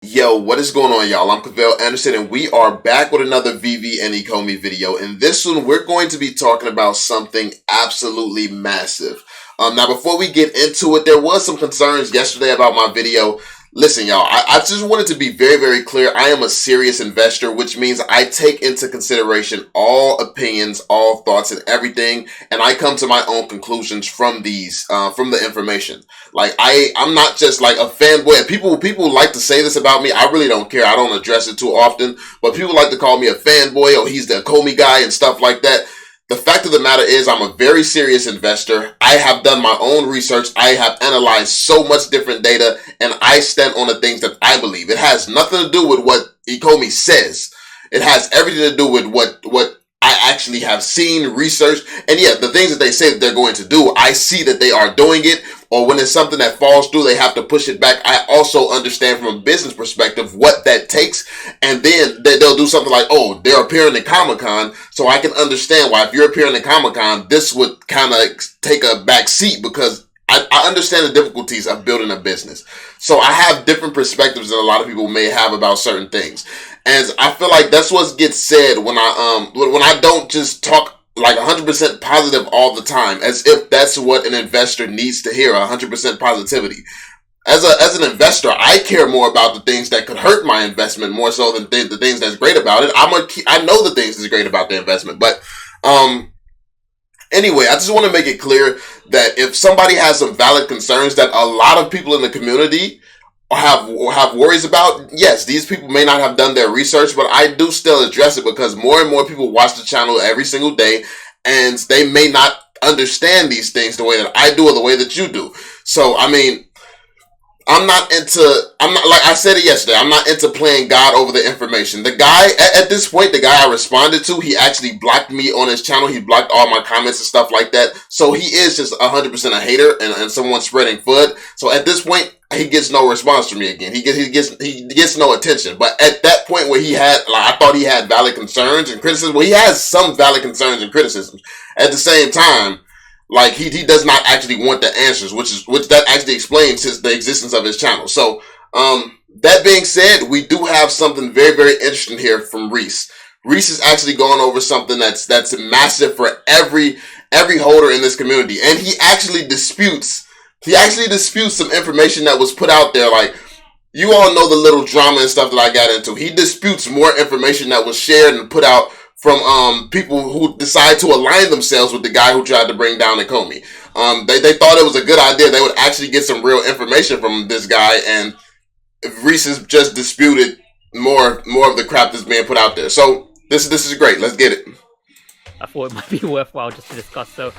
Yo, what is going on, y'all? I'm Cavell Anderson, and we are back with another Veve and Ecomi video. In this one, we're going to be talking about something absolutely massive. Now, before we get into it, there was some concerns yesterday about my video. Listen, y'all, I just wanted to be very, very clear. I am a serious investor, which means I take into consideration all opinions, all thoughts, and everything, and I come to my own conclusions from from the information. Like I'm not just like a fanboy. People like to say this about me. I really don't care. I don't address it too often, but people like to call me a fanboy or he's the Ecomi guy and stuff like that. The fact of the matter is I'm a very serious investor. I have done my own research. I have analyzed so much different data, and I stand on the things that I believe. It has nothing to do with what Ecomi says. It has everything to do with what I actually have seen, researched, and yeah, the things that they say that they're going to do, I see that they are doing it, or when it's something that falls through, they have to push it back. I also understand from a business perspective what that takes, and then they'll do something like, oh, they're appearing at Comic-Con, so I can understand why if you're appearing at Comic-Con, this would kind of take a back seat because I understand the difficulties of building a business. So I have different perspectives than a lot of people may have about certain things. And I feel like that's what gets said when I don't just talk like 100% positive all the time, as if that's what an investor needs to hear, 100% positivity. As an investor, I care more about the things that could hurt my investment more so than the things that's great about it. I know the things that's great about the investment, but anyway, I just want to make it clear that if somebody has some valid concerns that a lot of people in the community have worries about, yes, these people may not have done their research, but I do still address it because more and more people watch the channel every single day, and they may not understand these things the way that I do or the way that you do. So, I mean, I'm not, like I said it yesterday, I'm not into playing God over the information. The guy, at this point, the guy I responded to, he actually blocked me on his channel. He blocked all my comments and stuff like that. So he is just 100% a hater and someone spreading FUD. So at this point, he gets no response from me again. He gets no attention. But at that point where he had, like, I thought he had valid concerns and criticism. Well, he has some valid concerns and criticisms. At the same time, like he does not actually want the answers, which that actually explains the existence of his channel. So, that being said, we do have something very, very interesting here from Reese. Reese is actually going over something that's massive for every holder in this community, and he actually disputes some information that was put out there. Like, you all know the little drama and stuff that I got into. He disputes more information that was shared and put out from people who decide to align themselves with the guy who tried to bring down Ecomi. They thought it was a good idea. They would actually get some real information from this guy, and Reese has just disputed more of the crap that's being put out there. So this is great. Let's get it. I thought it might be worthwhile just to discuss. So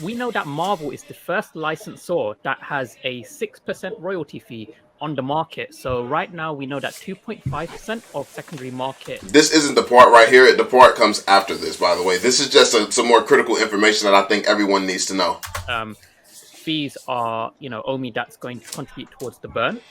we know that Marvel is the first licensor that has a 6% royalty fee on the market. So right now we know that 2.5% of secondary market. This isn't the part right here. The part comes after this, by the way. This is just some more critical information that I think everyone needs to know. Fees are, Omi that's going to contribute towards the burn.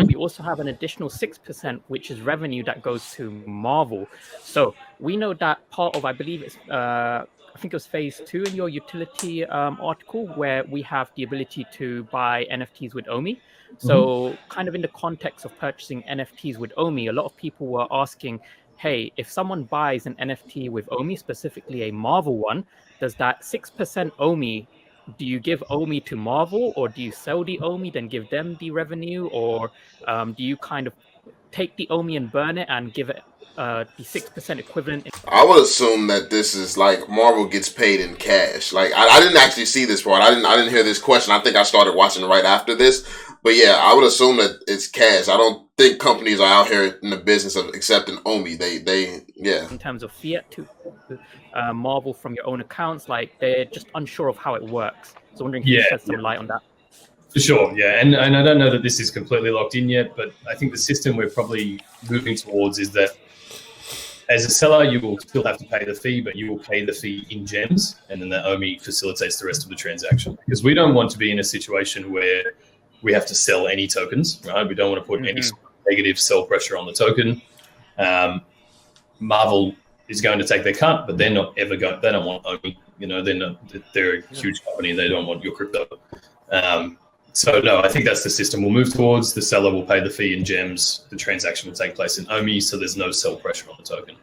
We also have an additional 6%, which is revenue that goes to Marvel. So we know that part of, I believe it's, I think it was phase 2 in your utility article, where we have the ability to buy NFTs with Omi. So kind of in the context of purchasing NFTs with Omi, a lot of people were asking, hey, if someone buys an NFT with Omi, specifically a Marvel one, does that 6% Omi, do you give Omi to Marvel, or do you sell the Omi, then give them the revenue, or do you kind of take the Omi and burn it and give it the 6% equivalent? I would assume that this is like Marvel gets paid in cash. Like I didn't actually see this part. I didn't hear this question. I think I started watching right after this. But yeah, I would assume that it's cash. I don't think companies are out here in the business of accepting Omi. They yeah. In terms of fiat to Marvel from your own accounts, like they're just unsure of how it works. So wondering if you shed some light on that. For sure, yeah. And I don't know that this is completely locked in yet, but I think the system we're probably moving towards is that as a seller, you will still have to pay the fee, but you will pay the fee in gems, and then the Omi facilitates the rest of the transaction. Because we don't want to be in a situation where we have to sell any tokens, right? We don't want to put any sort of negative sell pressure on the token. Marvel is going to take their cut, but they're not ever going. They don't want Omi. They're a huge company. They don't want your crypto. So no, I think that's the system we'll move towards. The seller will pay the fee in gems. The transaction will take place in Omi, so there's no sell pressure on the token.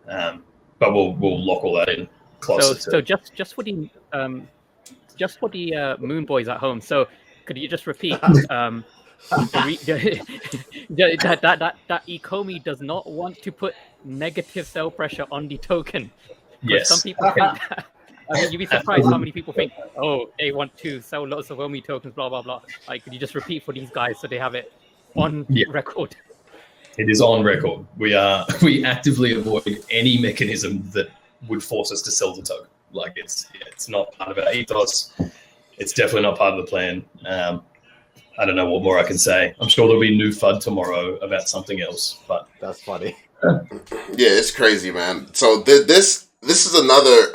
But we'll lock all that in closer. So just for the moon boys at home. So could you just repeat? That Ecomi does not want to put negative sell pressure on the token. Yes. Some people think that. I mean, you'd be surprised how many people think, oh, they want to sell lots of Omi tokens, blah, blah, blah. Like, could you just repeat for these guys so they have it on record? It is on record. We actively avoid any mechanism that would force us to sell the token. Like, it's not part of our ethos. It's definitely not part of the plan. I don't know what more I can say. I'm sure there'll be new FUD tomorrow about something else. But that's funny. Yeah, it's crazy, man. So this is another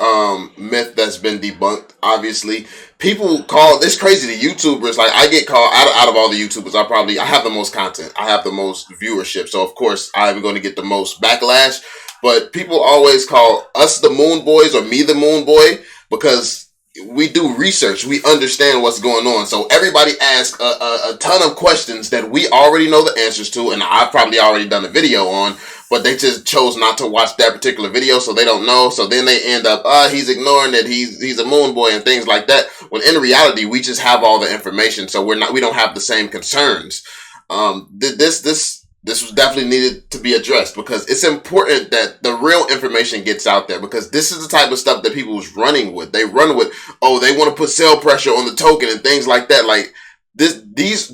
myth that's been debunked. Obviously, people call this crazy. The YouTubers, like I get called out of all the YouTubers. I have the most content. I have the most viewership. So of course I'm going to get the most backlash. But people always call us the Moon Boys or me the Moon Boy because we do research. We understand what's going on. So everybody asks a ton of questions that we already know the answers to, and I've probably already done a video on, but they just chose not to watch that particular video, so they don't know. So then they end up, he's ignoring that he's a Moon Boy and things like that. When in reality, we just have all the information, so we don't have the same concerns. This was definitely needed to be addressed because it's important that the real information gets out there, because this is the type of stuff that people was running with. They run with, they want to put sell pressure on the token and things like that. Like these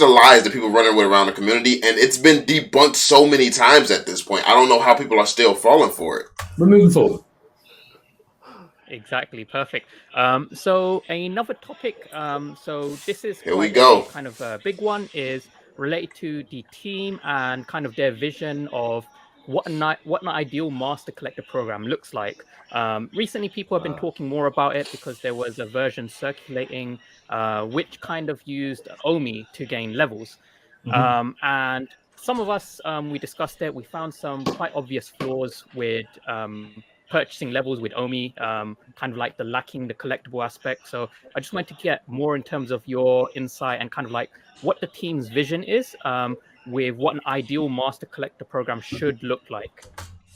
are lies that people running with around the community, and it's been debunked so many times at this point. I don't know how people are still falling for it. We're moving forward. Exactly, perfect. So another topic. So this is here we go. Kind of a big one is related to the team and kind of their vision of what an ideal master collector program looks like. Recently, people have been talking more about it because there was a version circulating which kind of used Omi to gain levels. And some of us, we discussed it. We found some quite obvious flaws with purchasing levels with Omi, kind of like lacking the collectible aspect. So I just wanted to get more in terms of your insight and kind of like what the team's vision is with what an ideal master collector program should look like.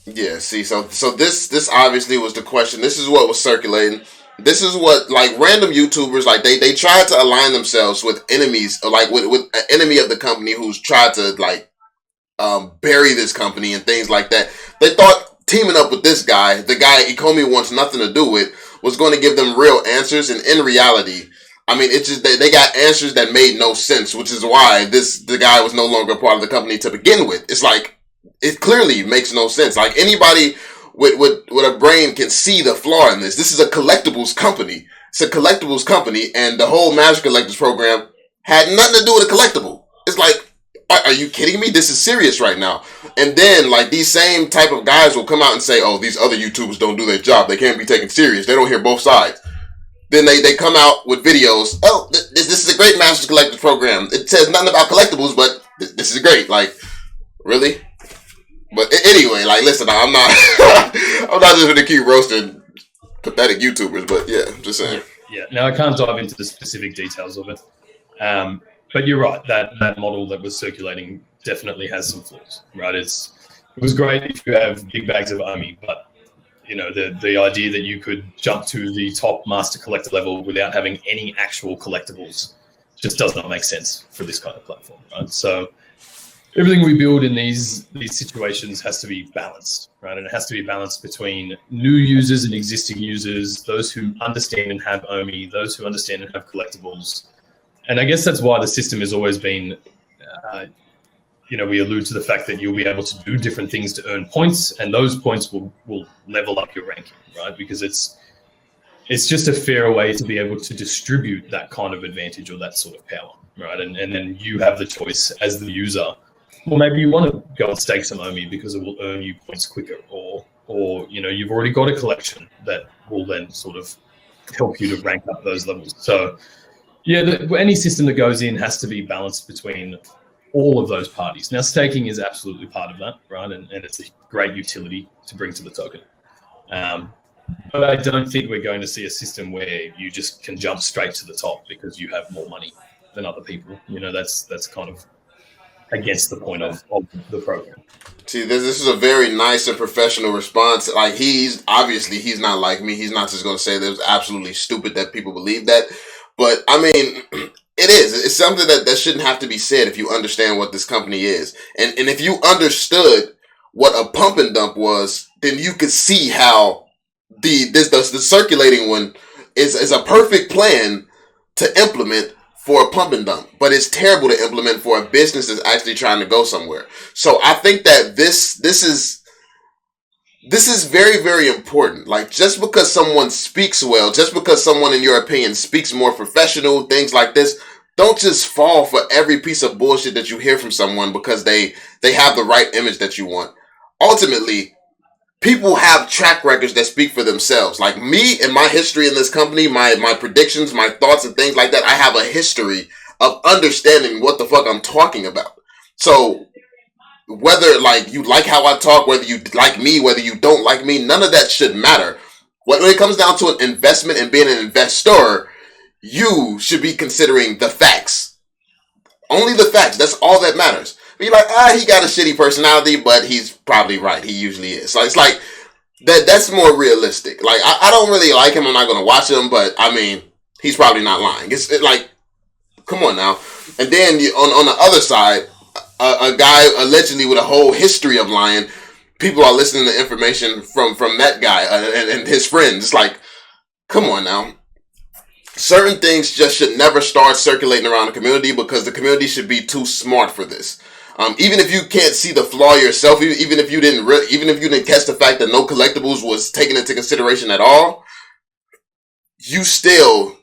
Yeah, see, so this obviously was the question. This is what was circulating. This is what, like, random YouTubers, like, they tried to align themselves with enemies, or like with an enemy of the company who's tried to, like, bury this company and things like that. They thought teaming up with this guy, the guy Ecomi wants nothing to do with, was going to give them real answers. And in reality, I mean, it's just they got answers that made no sense, which is why the guy was no longer part of the company to begin with. It's like, it clearly makes no sense. Like, anybody with a brain can see the flaw in this. This is a collectibles company. It's a collectibles company, and the whole Magic Collectors program had nothing to do with a collectible. It's like, are you kidding me? This is serious right now. And then, like, these same type of guys will come out and say, oh, these other YouTubers don't do their job. They can't be taken serious. They don't hear both sides. Then they come out with videos. Oh, this is a great Master Collectors program. It says nothing about collectibles, but this is great. Like, really? But anyway, like, listen, I'm not I'm not just going to keep roasting pathetic YouTubers, but yeah, I'm just saying. Yeah. Now, I can't dive into the specific details of it. But you're right, that model that was circulating definitely has some flaws, right? It was great if you have big bags of Omi, but you know, the idea that you could jump to the top master collector level without having any actual collectibles just does not make sense for this kind of platform, right? So everything we build in these situations has to be balanced, right? And it has to be balanced between new users and existing users, those who understand and have Omi, those who understand and have collectibles. And I guess that's why the system has always been, we allude to the fact that you'll be able to do different things to earn points, and those points will level up your ranking, right? Because it's just a fairer way to be able to distribute that kind of advantage or that sort of power, right? And then you have the choice as the user. Well, maybe you want to go and stake some Omi because it will earn you points quicker, or you've already got a collection that will then sort of help you to rank up those levels. So yeah, any system that goes in has to be balanced between all of those parties. Now, staking is absolutely part of that, right? And it's a great utility to bring to the token. But I don't think we're going to see a system where you just can jump straight to the top because you have more money, than other people. That's kind of against the point of the program. See, this is a very nice and professional response. Like, he's not like me. He's not just going to say that it was absolutely stupid that people believe that. But, I mean, it is. It's something that shouldn't have to be said if you understand what this company is. And if you understood what a pump and dump was, then you could see how the circulating one is a perfect plan to implement for a pump and dump, but it's terrible to implement for a business that's actually trying to go somewhere. So I think that this is very, very important. Like, just because someone speaks well, just because someone, in your opinion, speaks more professional, things like this, don't just fall for every piece of bullshit that you hear from someone because they have the right image that you want. Ultimately, people have track records that speak for themselves. Like me and my history in this company, my predictions, my thoughts and things like that, I have a history of understanding what the fuck I'm talking about. So whether like you like how I talk, whether you like me, whether you don't like me, none of that should matter. When it comes down to an investment and being an investor, you should be considering the facts. Only the facts. That's all that matters. Be like, he got a shitty personality, but he's probably right. He usually is. So it's like that's more realistic. Like, I don't really like him. I'm not going to watch him, but I mean, he's probably not lying. It's like, come on now. And then on the other side, a guy allegedly with a whole history of lying, people are listening to information from that guy and his friends. It's like, come on now. Certain things just should never start circulating around the community because the community should be too smart for this. Even if you can't see the flaw yourself, even if you didn't catch the fact that no collectibles was taken into consideration at all, you still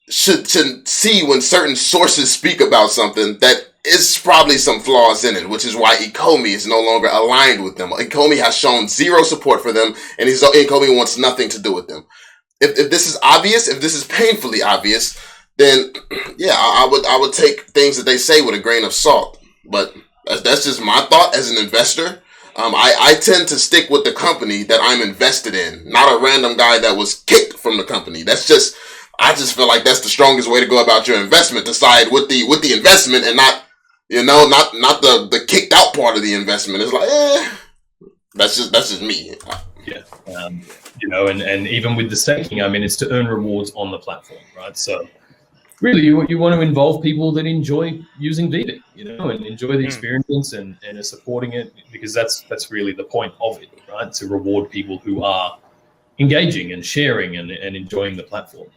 should see when certain sources speak about something that is probably some flaws in it, which is why Ecomi is no longer aligned with them. Ecomi has shown zero support for them, and Ecomi wants nothing to do with them. If this is obvious, if this is painfully obvious, then yeah, I would take things that they say with a grain of salt. But that's just my thought as an investor. I tend to stick with the company that I'm invested in, not a random guy that was kicked from the company. I just feel like that's the strongest way to go about your investment. Decide with the investment and not the kicked out part of the investment. It's like, that's just me. Yeah. And even with the staking, I mean, it's to earn rewards on the platform, right? So really, you want to involve people that enjoy using Veve, and enjoy the experience and are supporting it, because that's really the point of it, right? To reward people who are engaging and sharing and enjoying the platform.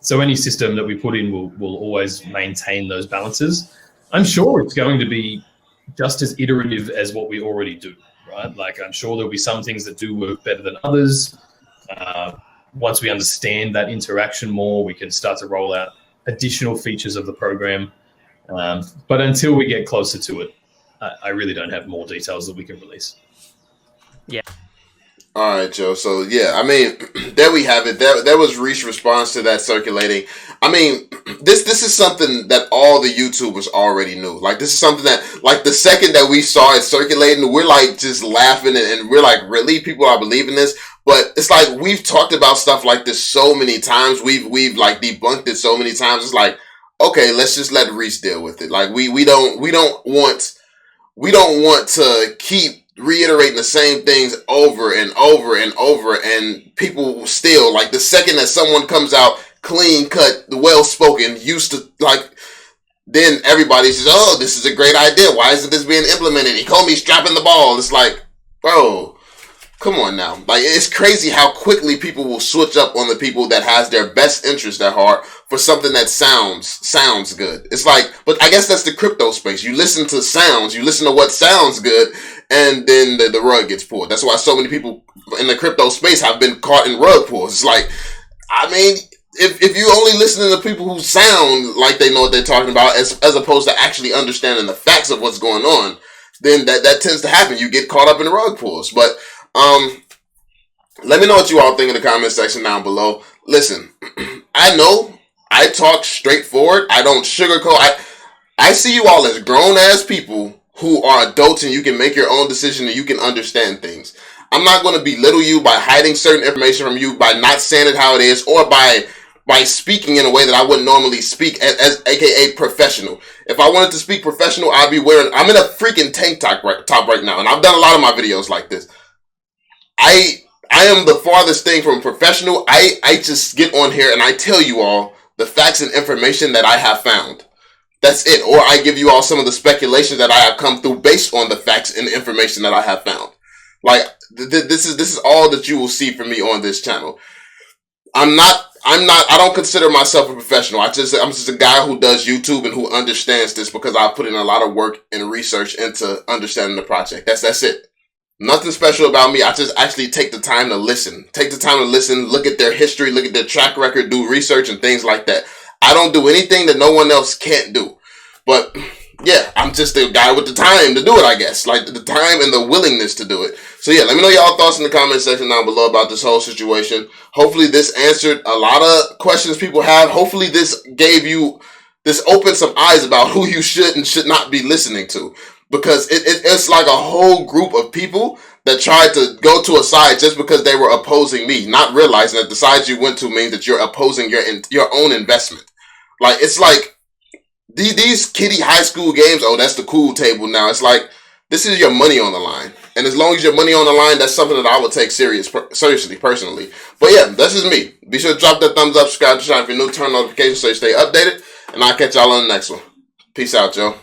So any system that we put in will always maintain those balances. I'm sure it's going to be just as iterative as what we already do, right? Like, I'm sure there'll be some things that do work better than others. Once we understand that interaction more, we can start to roll out additional features of the program. But until we get closer to it, I really don't have more details that we can release. Yeah. All right, Joe. So, yeah, I mean, there we have it. That was Reesh's response to that circulating. I mean, this is something that all the YouTubers already knew. Like, this is something that, like, the second that we saw it circulating, we're, like, just laughing, and we're like, really? People are believing this? But it's like, we've talked about stuff like this so many times. We've like, debunked it so many times. It's like, okay, let's just let Reesh deal with it. Like, we don't want to keep reiterating the same things over and over and over, and people still, like, the second that someone comes out clean cut, well spoken, used to, like, then everybody says, oh, this is a great idea, why isn't this being implemented? Ecomi's dropping the ball. It's like, bro, come on now. Like, it's crazy how quickly people will switch up on the people that has their best interest at heart for something that sounds good. It's like, but I guess that's the crypto space. You listen to sounds, you listen to what sounds good, and then the rug gets pulled. That's why so many people in the crypto space have been caught in rug pulls. It's like, I mean, if you only listen to people who sound like they know what they're talking about, as opposed to actually understanding the facts of what's going on, then that tends to happen. You get caught up in the rug pulls. But let me know what you all think in the comment section down below. Listen, I know I talk straightforward. I don't sugarcoat. I see you all as grown-ass people who are adults, and you can make your own decision and you can understand things. I'm not going to belittle you by hiding certain information from you, by not saying it how it is, or by by speaking in a way that I wouldn't normally speak as aka professional. If I wanted to speak professional, I'm in a freaking tank top right now, and I've done a lot of my videos like this. I am the farthest thing from professional. I just get on here and I tell you all the facts and information that I have found. That's it. Or I give you all some of the speculation that I have come through based on the facts and information that I have found. Like, this is all that you will see from me on this channel. I don't consider myself a professional. I'm just a guy who does YouTube and who understands this because I put in a lot of work and research into understanding the project. That's it. Nothing special about me. I just actually take the time to listen. Look at their history, look at their track record, do research and things like that. I don't do anything that no one else can't do. But yeah, I'm just a guy with the time to do it, I guess. Like the time and the willingness to do it. So yeah, let me know y'all thoughts in the comment section down below about this whole situation. Hopefully this answered a lot of questions people have. Hopefully this opened some eyes about who you should and should not be listening to. Because it's like a whole group of people that tried to go to a side just because they were opposing me, not realizing that the side you went to means that you're opposing your own investment. Like, it's like these kiddie high school games, oh, that's the cool table now. It's like, this is your money on the line. And as long as your money on the line, that's something that I would take seriously, personally. But yeah, that's just me. Be sure to drop that thumbs up, subscribe to the channel if you're new, turn notifications so you stay updated. And I'll catch y'all on the next one. Peace out, y'all.